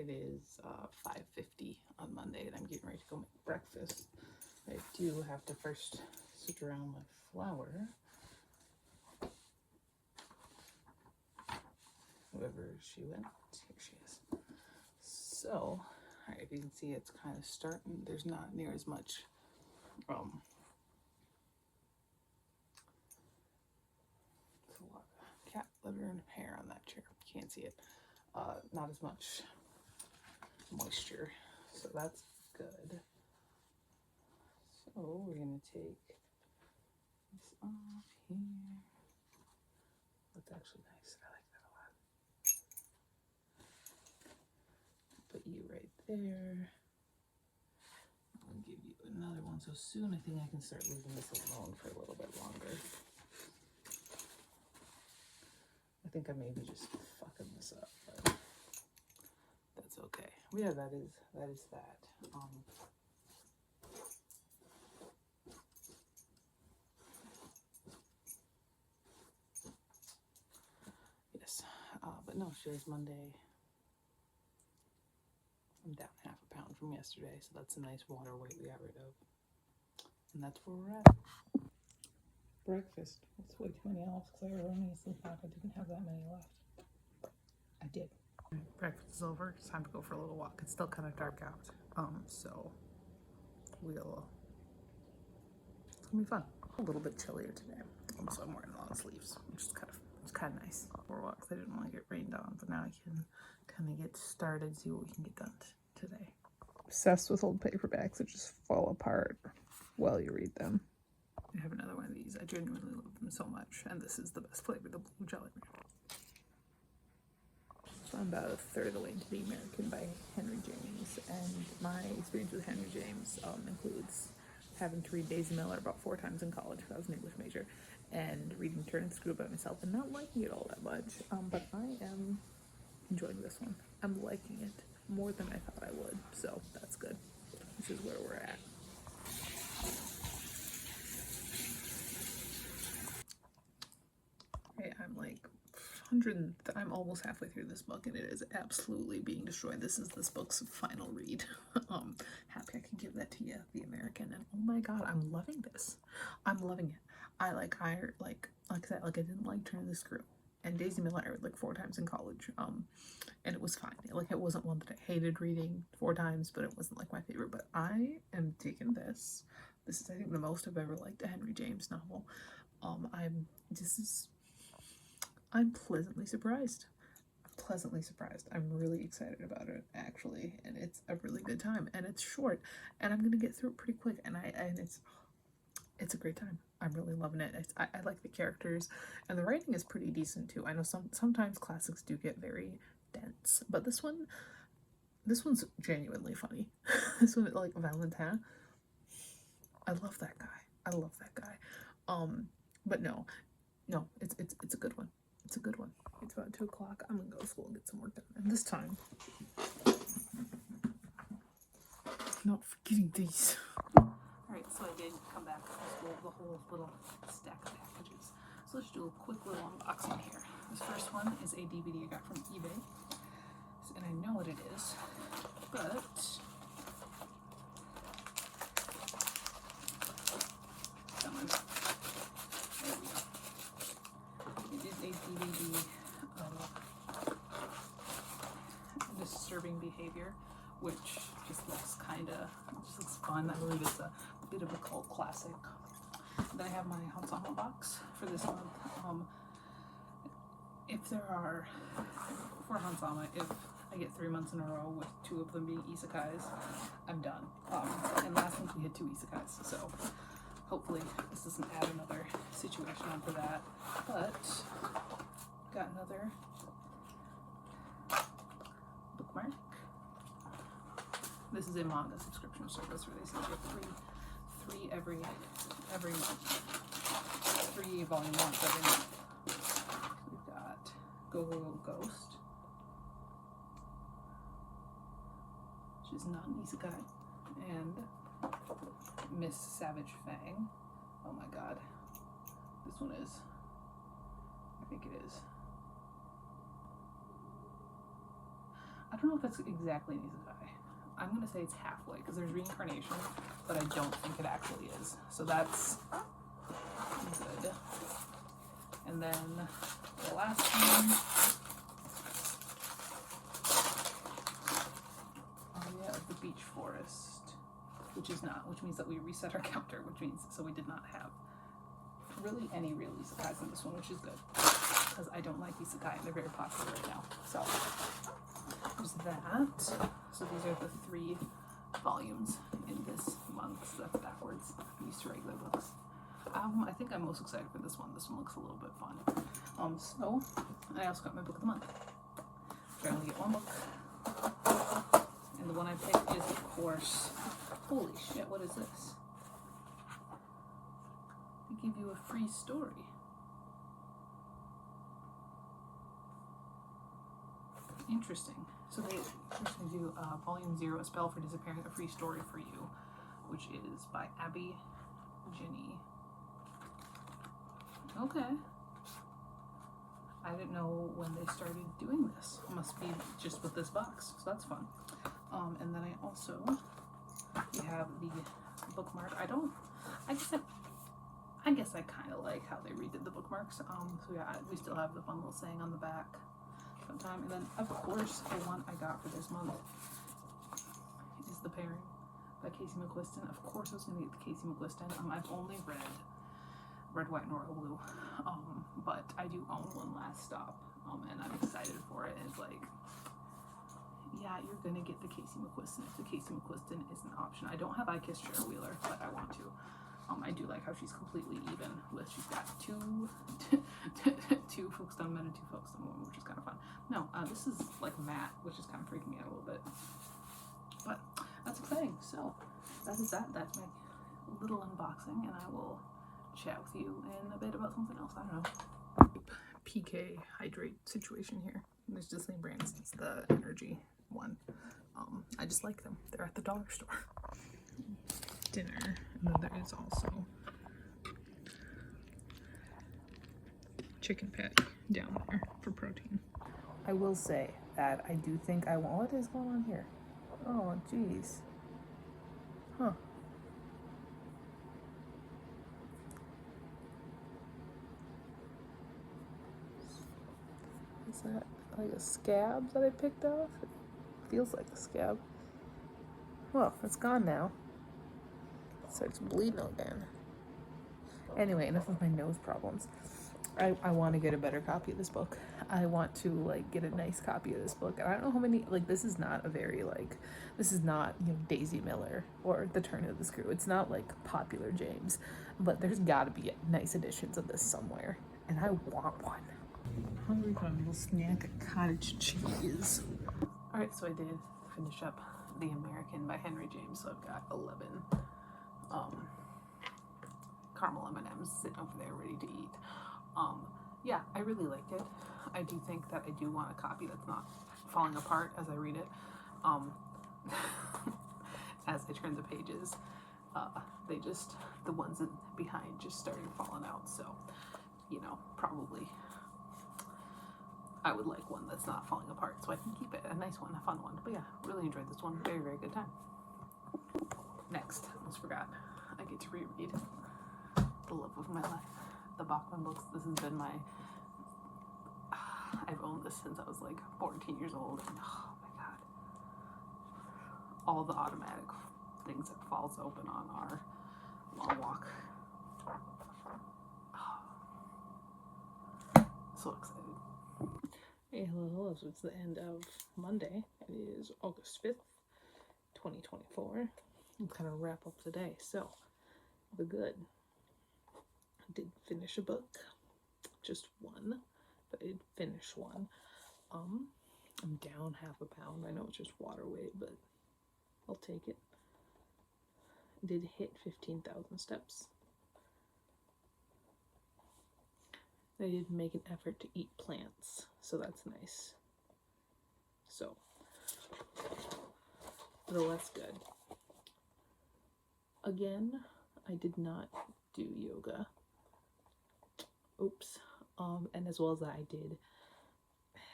It is 5:50 on Monday, and I'm getting ready to go make breakfast. I do have to first sit around my flour. Whoever she went, here she is. So, all right, if you can see, it's kind of starting. There's not near as much it's a lot of cat litter and hair on that chair. You can't see it. Not as much moisture, so that's good. So we're gonna take this off here. That's actually nice. I like that a lot. Put you right there. I'll give you another one. So soon I think I can start leaving this alone for a little bit longer. I think I may be just fucking this up, but that's okay. Yeah, that is that. Yes, but no, today's Monday. I'm down half a pound from yesterday, so that's a nice water weight we got rid of. And that's where we're at. Breakfast. It's way too many olives because I erroneously thought I didn't have that many left. I did. Breakfast is over. It's time to go for a little walk. It's still kind of dark out. So it's gonna be fun. A little bit chillier today. So I'm wearing long sleeves, which is kind of nice. 4 walks. I didn't want to get rained on, but now I can kind of get started, see what we can get done today. Obsessed with old paperbacks that just fall apart while you read them. I have another one of these. I genuinely love them so much, and this is the best flavor, the blue Jolly Rancher. So I'm about a third of the way into The American by Henry James, and my experience with Henry James includes having to read Daisy Miller about 4 times in college because I was an English major, and reading Turner and Screw by myself and not liking it all that much. But I am enjoying this one. I'm liking it more than I thought I would, so that's good. This is where we're at. Okay, I'm almost halfway through this book, and it is absolutely being destroyed. This is this book's final read. Happy I can give that to you, The American, and oh my god, I'm loving this. I'm loving it. I said, I didn't like Turn the Screw, and Daisy Miller I read like 4 times in college, and it was fine. Like, it wasn't one that I hated reading 4 times, but it wasn't like my favorite. But I am taking this. This is, I think, the most I've ever liked a Henry James novel. I'm pleasantly surprised. I'm really excited about it, actually, and it's a really good time, and it's short, and I'm gonna get through it pretty quick, and it's a great time. I'm really loving it. I like the characters, and the writing is pretty decent too. I know sometimes classics do get very dense, but this one's genuinely funny. This one, like Valentin, I love that guy. But no, it's a good one. It's a good one. It's about 2 o'clock. I'm gonna go to school and get some work done. And this time, not forgetting these. Alright, so I did come back from school with a whole little stack of packages. So let's do a quick little unboxing here. This first one is a DVD I got from eBay. And I know what it is, but come on. There we go. It is a DVD of Disturbing Behavior, which just looks fun. I believe it's a bit of a cult classic. Then I have my Hansama box for this month. For Hansama, if I get 3 months in a row with 2 of them being isekais, I'm done. And last month we had 2 isekais, so hopefully this doesn't add another situation on for that. But got another bookmark. This is a manga subscription service where they send you three every month. 3 volume ones every month. We've got Go Go Go Ghost, which is not an isekai, and Miss Savage Fang. Oh my god. This one is. I think it is. I don't know if it's exactly an isekai. I'm gonna say it's halfway because there's reincarnation, but I don't think it actually is. So that's good. And then the last one. The beach forest, which means that we reset our counter, which means so we did not have really any real isekais in this one, which is good because I don't like isekai and they're very popular right now. So there's that. So these are the 3 volumes in this month. So that's backwards. I'm used to regular books. I think I'm most excited for this one. This one looks a little bit fun. So I also got my book of the month. So I only get 1 book. And the one I picked is, of course, holy shit, what is this? They give you a free story. Interesting. So they do Volume 0, A Spell for Disappearing, A Free Story for You, which is by Abby Ginny. Okay. I didn't know when they started doing this. It must be just with this box, so that's fun. And then I also, we have the bookmark. I guess I kind of like how they redid the bookmarks. So yeah, we still have the fun little saying on the back sometime. And then, of course, the one I got for this month is The Pairing by Casey McQuiston. Of course I was going to get the Casey McQuiston. I've only read Red, White, and Royal Blue, but I do own One Last Stop, and I'm excited for it. And it's like, yeah, you're gonna get the Casey McQuiston if the Casey McQuiston is an option. I don't have I Kiss Cher Wheeler, but I want to. I do like how she's completely even with, she's got two focused on men and 2 focused on women, which is kind of fun. No, this is like matte, which is kind of freaking me out a little bit, but that's exciting. So that is that. That's my little unboxing, and I will chat with you in a bit about something else. I don't know. PK Hydrate situation here. There's the same brands as the energy one. I just like them. They're at the dollar store. Dinner. And then there is also chicken patty down there for protein. I will say that I do think I want. What is going on here? Oh, jeez. Huh. Is that like a scab that I picked off? It feels like a scab. Well, it's gone now. It starts bleeding again. Anyway, enough of my nose problems. I want to get a better copy of this book. I want to like get a nice copy of this book. And I don't know how many, like, this is not a very like, this is not, you know, Daisy Miller or The Turn of the Screw. It's not like Popular James, but there's got to be nice editions of this somewhere, and I want one. Hungry for a little snack of cottage cheese. All right, so I did finish up The American by Henry James. So I've got 11 caramel M&Ms sitting over there ready to eat. Yeah, I really liked it. I do think that I do want a copy that's not falling apart as I read it. As I turn the pages, the ones behind just started falling out. So, you know, probably I would like one that's not falling apart so I can keep it. A nice one, a fun one. But yeah, really enjoyed this one. Very, very good time. Next, almost forgot, I get to reread the love of my life, the Bachman books. This has been I've owned this since I was like 14 years old, and oh my god, all the automatic things that falls open on our long walk. So excited. Hey, hello, so it's the end of Monday. It is August 5th, 2024. I'm kind of wrap up the day. So, the good. I did finish a book, just one, but I did finish one. I'm down half a pound. I know it's just water weight, but I'll take it. I did hit 15,000 steps. I did make an effort to eat plants, so that's nice. So, that's good. Again, I did not do yoga. Oops. And as well as that, I did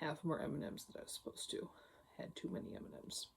have more M&Ms that I was supposed to had too many M&Ms.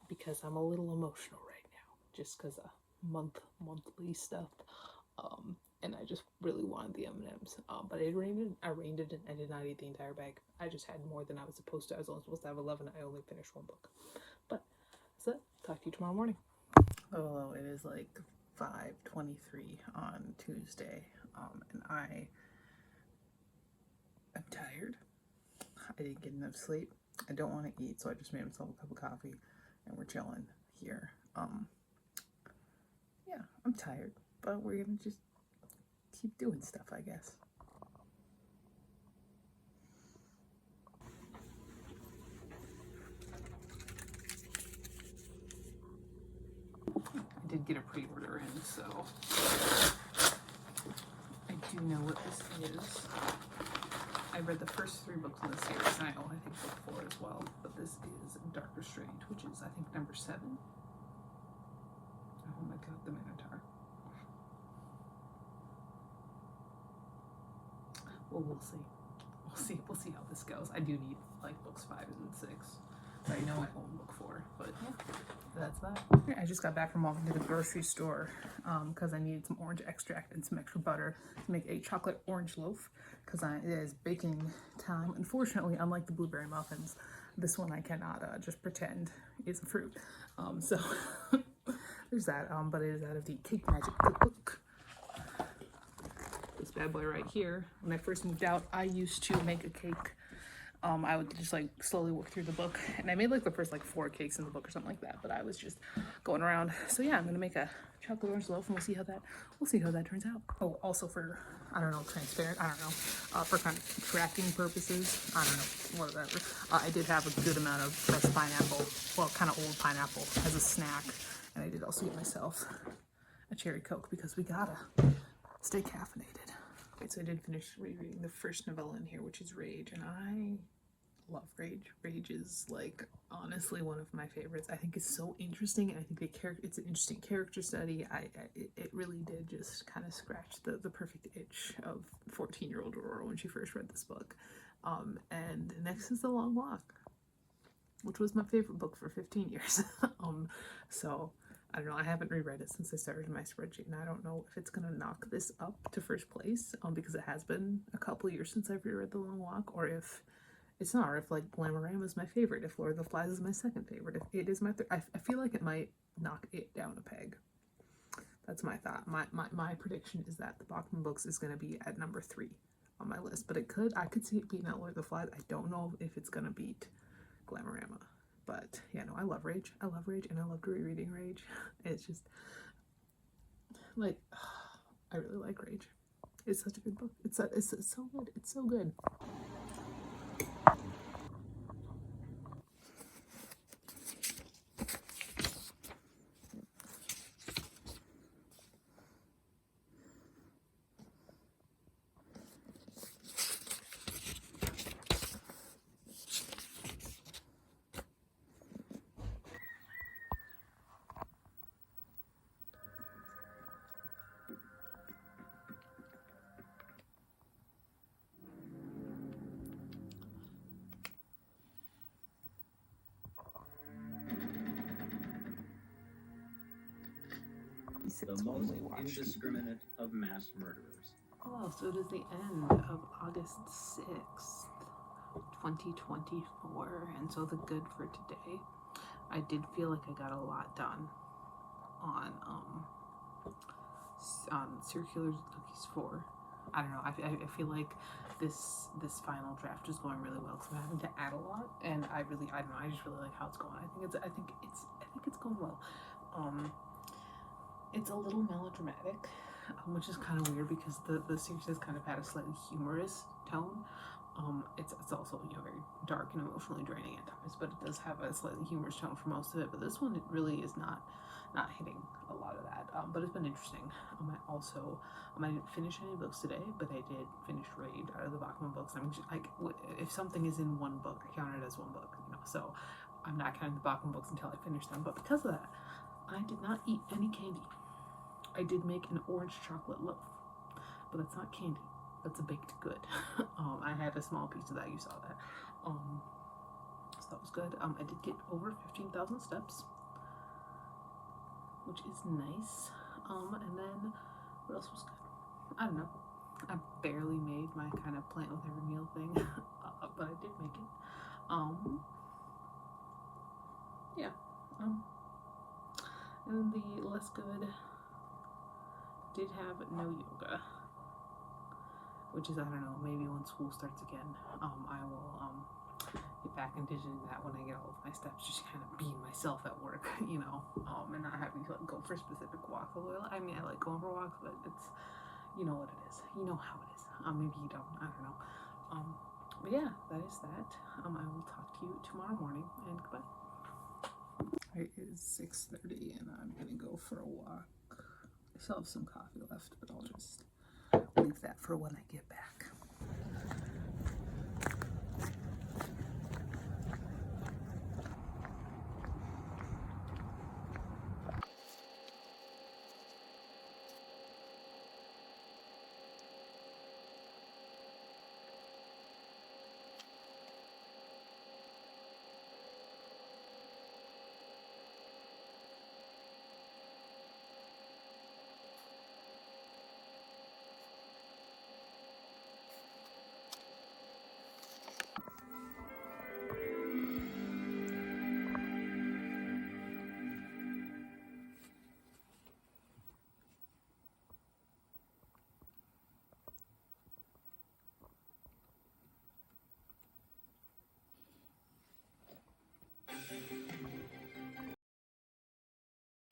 Because I'm a little emotional right now, just because of monthly stuff, and I just really wanted the M&Ms. But I reined it, and I did not eat the entire bag. I just had more than I was supposed to. I was only supposed to have 11. I only finished one book. But that's it. Talk to you tomorrow morning. Although it is like 5:23 on Tuesday, and I'm tired. I didn't get enough sleep. I don't want to eat, so I just made myself a cup of coffee, and we're chilling here. Yeah, I'm tired, but we're gonna just keep doing stuff, I guess. I did get a pre-order in, so I do know what this is. I read the first 3 books in the series, and I own, I think, book 4 as well. But this is Doctor Strange, which is, I think, number 7. Oh my god, the Minotaur. Well, we'll see. We'll see how this goes. I do need, like, books 5 and 6. But I know I own book 4. But yeah, that's that. I just got back from walking to the grocery store because I needed some orange extract and some extra butter to make a chocolate orange loaf, because it is baking time. Unfortunately, unlike the blueberry muffins, this one I cannot just pretend is a fruit. So there's that. But it is out of the Cake Magic cookbook. This bad boy right here. When I first moved out, I used to make a cake. I would just like slowly work through the book, and I made like the first like 4 cakes in the book or something like that, but I was just going around. So yeah, I'm gonna make a chocolate orange loaf, and we'll see how that turns out. Oh, also for, I don't know, transparent, I don't know, for kind of tracking purposes, I don't know, whatever. I did have a good amount of fresh pineapple, well, kind of old pineapple as a snack, and I did also get myself a cherry Coke because we gotta stay caffeinated. Right, so I did finish rereading the first novella in here, which is Rage, and I love Rage. Rage is, like, honestly one of my favorites. I think it's so interesting, and I think it's an interesting character study. It really did just kind of scratch the perfect itch of 14-year-old Aurora when she first read this book. And next is The Long Walk, which was my favorite book for 15 years. So I don't know, I haven't reread it since I started my spreadsheet, and I don't know if it's gonna knock this up to first place, because it has been a couple years since I've reread The Long Walk, or if it's not, or if like Glamorama is my favorite, if Lord of the Flies is my second favorite, if it is my third. I feel like it might knock it down a peg. That's my thought. My prediction is that The Bachman Books is gonna be at number 3 on my list, but I could see it beating out Lord of the Flies. I don't know if it's gonna beat Glamorama. But yeah, no, I love Rage, and I loved rereading Rage. It's just like, I really like Rage. It's such a good book. It's so good. It's so good. The most indiscriminate of mass murderers. Oh, so it is the end of August 6th, 2024, and so the good for today. I did feel like I got a lot done on Circular Cookies 4. I don't know, I feel like this final draft is going really well, because I'm having to add a lot, and I don't know, I just really like how it's going. I think it's going well. It's a little melodramatic, which is kind of weird because the series has kind of had a slightly humorous tone. It's also, you know, very dark and emotionally draining at times, but it does have a slightly humorous tone for most of it. But this one, it really is not hitting a lot of that. But it's been interesting. I didn't finish any books today, but I did finish Raid out of the Bachman Books. I'm just, like, if something is in one book, I count it as one book, you know. So I'm not counting the Bachman Books until I finish them. But because of that, I did not eat any candy. I did make an orange chocolate loaf, but that's not candy. That's a baked good. I had a small piece of that. You saw that. So that was good. I did get over 15,000 steps, which is nice. And then what else was good? I don't know. I barely made my kind of plant with every meal thing, but I did make it. Yeah. And the less good did have no yoga, which is, I don't know, maybe when school starts again, I will get back into doing that when I get all of my steps, just kind of being myself at work, you know, and not having to like go for specific walks. Although I mean, I like going for walks, but it's, you know what it is, you know how it is. Maybe you don't, I don't know. But yeah, that is that. I will talk to you tomorrow morning, and goodbye. It is 6:30 and I'm gonna go for a walk. I still have some coffee left, but I'll just leave that for when I get back.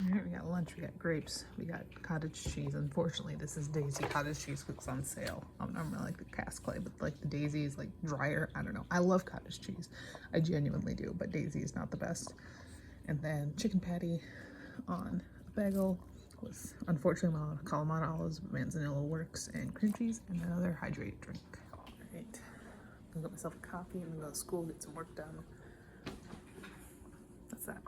We got lunch, we got grapes, we got cottage cheese. Unfortunately, this is Daisy cottage cheese because it's on sale. I don't really like the cast clay, but like the Daisy is like drier. I don't know. I love cottage cheese. I genuinely do, but Daisy is not the best. And then chicken patty on a bagel with, unfortunately, Kalamata olives, Manzanilla works, and cream cheese, and another hydrated drink. All right, I'm gonna get myself a coffee and then go to school, get some work done. That's that.